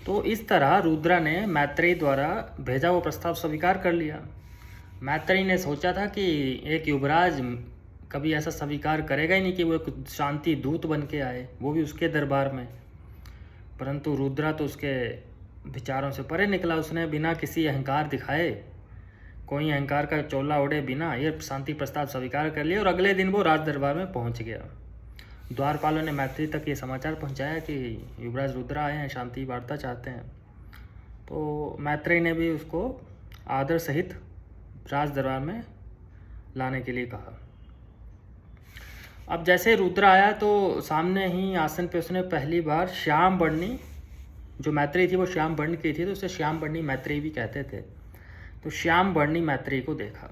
तो इस तरह रुद्रा ने मैत्रेयी द्वारा भेजा वो प्रस्ताव स्वीकार कर लिया। मैत्रेयी ने सोचा था कि एक युवराज कभी ऐसा स्वीकार करेगा ही नहीं कि वो एक शांति दूत बन के आए, वो भी उसके दरबार में। परंतु रुद्रा तो उसके विचारों से परे निकला। उसने बिना किसी अहंकार दिखाए, कोई अहंकार का चोला ओढ़े बिना ये शांति प्रस्ताव स्वीकार कर लिया और अगले दिन वो राज दरबार में पहुंच गया। द्वारपालों ने मैत्रेयी तक ये समाचार पहुंचाया कि युवराज रुद्रा आए हैं, शांति वार्ता चाहते हैं। तो मैत्रेयी ने भी उसको आदर सहित राज दरबार में लाने के लिए कहा। अब जैसे रुद्रा आया तो सामने ही आसन पे उसने पहली बार श्याम वर्णी, जो मैत्रेयी थी वो श्याम वर्ण की थी तो उसे श्याम वर्णी मैत्रेयी भी कहते थे, तो श्याम वर्णी मैत्रेयी को देखा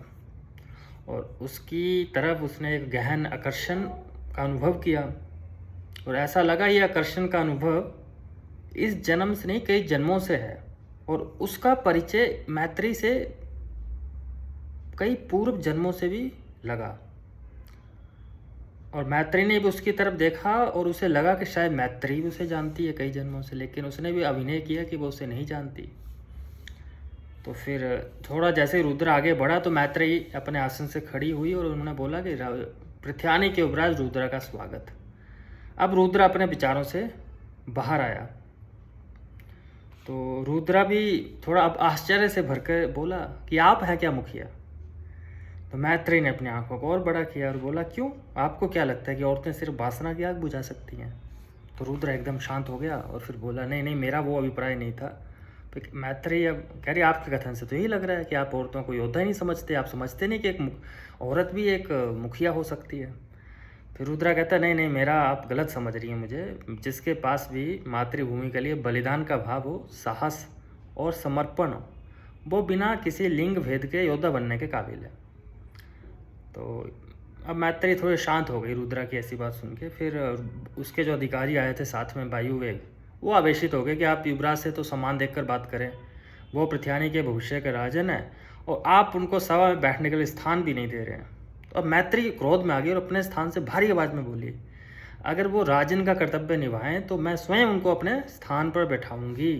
और उसकी तरफ उसने एक गहन आकर्षण का अनुभव किया। और ऐसा लगा ये आकर्षण का अनुभव इस जन्म से नहीं कई जन्मों से है, और उसका परिचय मैत्रेयी से कई पूर्व जन्मों से भी लगा। और मैत्रेयी ने भी उसकी तरफ देखा और उसे लगा कि शायद मैत्रेयी भी उसे जानती है कई जन्मों से, लेकिन उसने भी अभिनय किया कि वो उसे नहीं जानती। तो फिर थोड़ा जैसे रुद्र आगे बढ़ा तो मैत्रेयी अपने आसन से खड़ी हुई और उन्होंने बोला कि पृथ्वी के युवराज रुद्र का स्वागत। अब रुद्र अपने विचारों से बाहर आया तो रुद्रा भी थोड़ा अब आश्चर्य से भरकर बोला कि आप हैं क्या मुखिया? तो मैत्रेयी ने अपनी आंखों को और बड़ा किया और बोला, क्यों, आपको क्या लगता है कि औरतें सिर्फ वासना की आग बुझा सकती हैं? तो रुद्र एकदम शांत हो गया और फिर बोला, नहीं नहीं, मेरा वो अभिप्राय नहीं था। फिर मैत्रेयी अब कह रही, आपके कथन से तो यही लग रहा है कि आप औरतों को योद्धा ही नहीं समझते, आप समझते नहीं कि एक औरत भी एक मुखिया हो सकती है। फिर रुद्रा कहता, नहीं नहीं, मेरा आप गलत समझ रही हैं मुझे। जिसके पास भी मातृभूमि के लिए बलिदान का भाव हो, साहस और समर्पण हो, वो बिना किसी लिंग भेद के योद्धा बनने के काबिल है। तो अब मैत्रेयी थोड़े शांत हो गई रुद्रा की ऐसी बात सुन के। फिर उसके जो अधिकारी आए थे साथ में वायुवेग, वो आवेशित हो गए कि आप युवराज से तो सम्मान देखकर बात करें, वो पृथ्वी के भविष्य के राजन है और आप उनको सभा में बैठने के लिए स्थान भी नहीं दे रहे हैं। तो अब मैत्रेयी क्रोध में आ गई और अपने स्थान से भारी आवाज़ में बोली, अगर वो राजन का कर्तव्य निभाएं तो मैं स्वयं उनको अपने स्थान पर बैठाऊंगी।